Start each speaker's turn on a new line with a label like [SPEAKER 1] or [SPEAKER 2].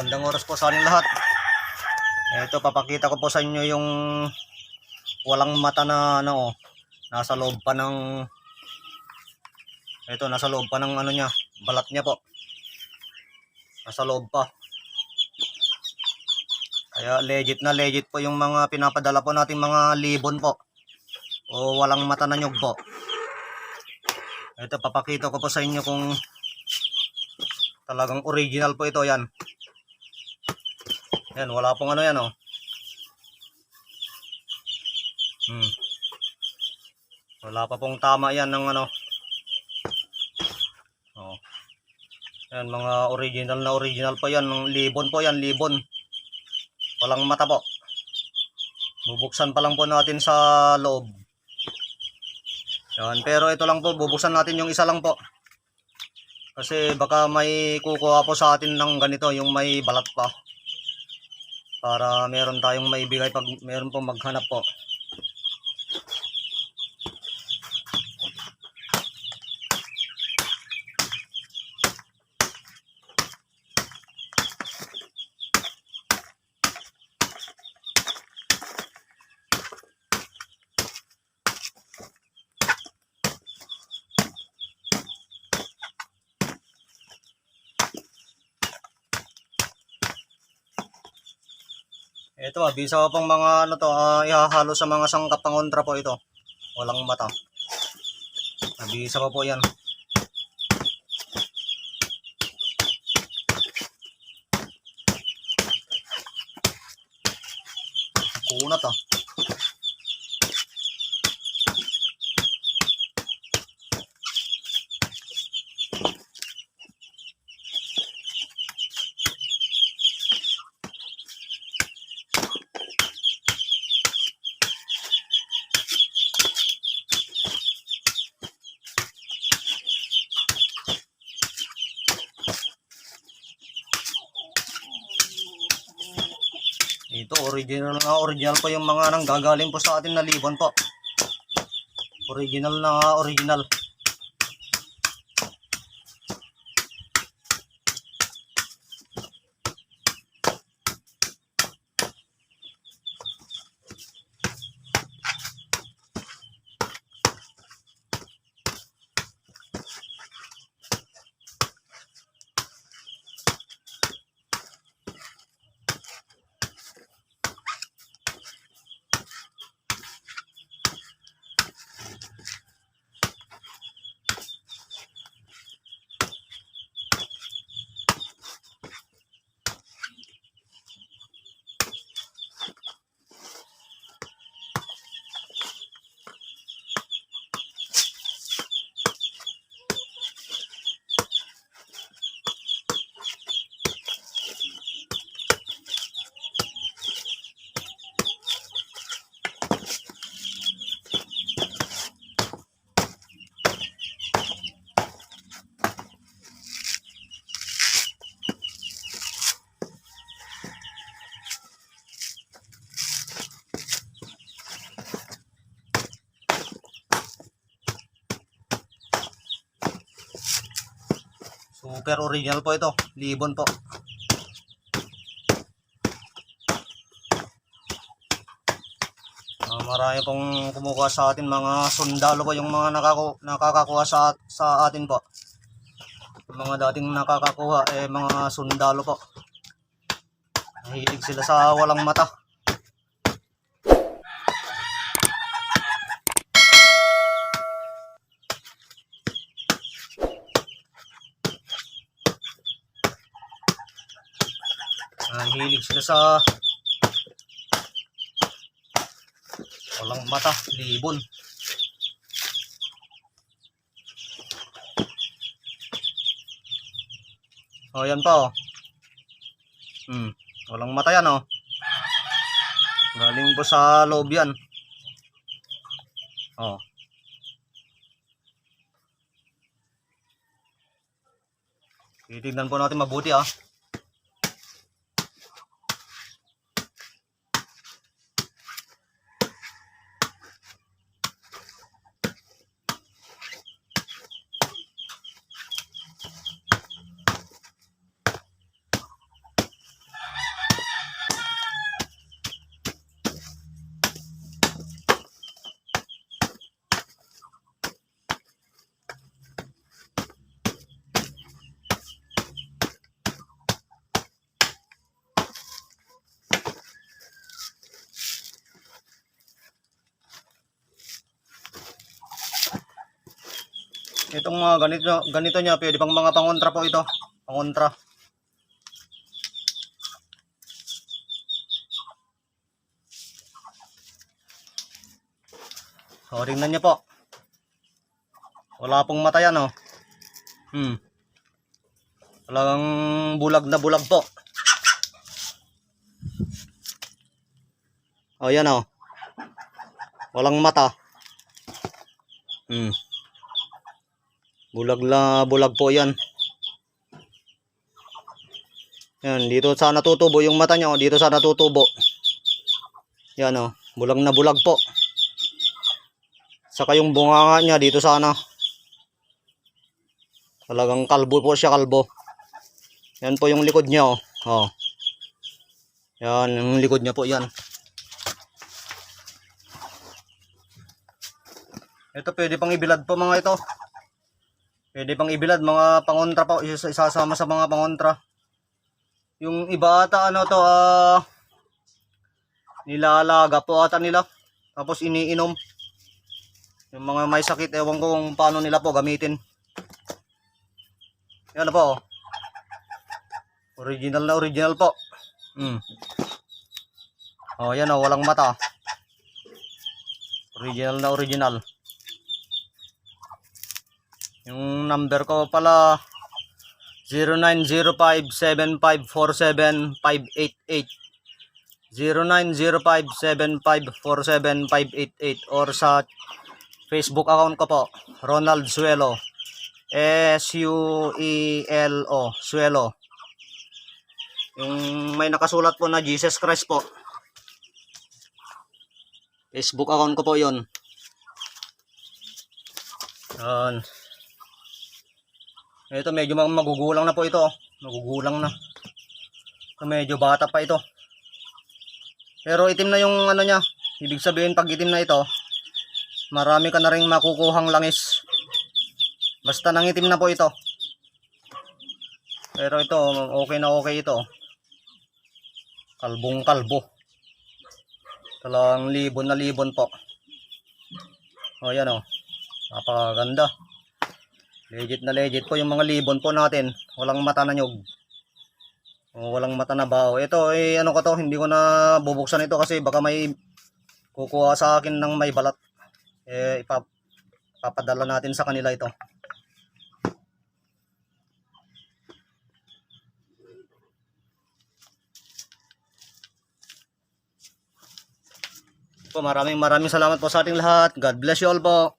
[SPEAKER 1] Magandang oras po sa ating lahat. Ito, papakita ko po sa inyo yung walang mata na ano, nasa loob pa ng ito, nasa loob pa ng ano niya, balat niya po. Nasa loob pa. Kaya legit na legit po yung mga pinapadala po nating mga libon po. O walang mata na nyug po. Ito, papakita ko po sa inyo kung talagang original po ito, yan. Yan, wala pong ano yan, oh. Wala pa pong tama yan ng ano. Oh. Yan, mga original pa yan. Libon po yan, libon. Walang mata po. Bubuksan pa lang po natin sa loob. Yan, pero ito lang po, bubuksan natin yung isa lang po. Kasi baka may kukuha po sa atin ng ganito, yung may balat pa. Para meron tayong maibigay pag meron po maghanap po. Ito, bisa ko pong mga ano to, ihahalo sa mga sangkap ng kontra po ito. Walang mata. Nabisa ko po yan. Kunat ah. Ito, original po yung mga nanggagaling po sa atin na libon po. Original na original. Super original po ito, libon po. Marami pong kumukuha sa atin, mga sundalo po yung mga nakakakuha sa atin po. Yung mga dating nakakakuha, mga sundalo po. Nahilig sila sa walang mata. Nahilig sila sa walang mata, libon. Oh, yan pa oh. Walang mata yan oh. Galing po sa loob yan. Oh. Titignan po natin mabuti ah. Itong mga ganito niya, pwede pang mga pangontra po ito. Pangontra. O, tingnan niyo po. Wala pong mata yan, oh. Talagang bulag na bulag po. O, yan, oh. Walang mata. Bulag na bulag po yan. Yan, dito sa natutubo yung mata niya, oh. Dito sa natutubo. Yan, oh. Bulag na bulag po. Saka yung bunganga niya dito sana. Talagang kalbo po siya, kalbo. Yan po yung likod niya, oh. Oh. Yan, yung likod niya po yan. Ito pwede pang ibilad po mga ito. Pwede pang ibilad, mga pangontra po. Isasama sa mga pangontra. Yung iba ata ano to, nilalaga po ata nila. Tapos iniinom. Yung mga may sakit, ewan ko kung paano nila po gamitin. Yan po, oh. Original na original po. Oh, yan, oh, walang mata. Original na original. Yung number ko pala 0905-7547-588. 0905-7547-588 or sa Facebook account ko po, Ronald Suelo. S-U-E-L-O, Suelo. Yung may nakasulat po na Jesus Christ po. Facebook account ko po yon. Yan. Ito medyo magugulang na po ito. Magugulang na. Ito medyo bata pa ito. Pero itim na yung ano niya. Ibig sabihin pag itim na ito, marami ka na rin makukuhang langis. Basta nangitim na po ito. Pero ito, okay na okay ito. Kalbong kalbo. Talagang libon na libon po. O yan o. Napakaganda. Legit na legit po yung mga libon po natin. Walang mata na nyog. O, walang mata na bao. Ito ano ko to, hindi ko na bubuksan ito kasi baka may kukuha sa akin ng may balat. Ipapadala natin sa kanila ito. Po, maraming salamat po sa ating lahat. God bless you all po.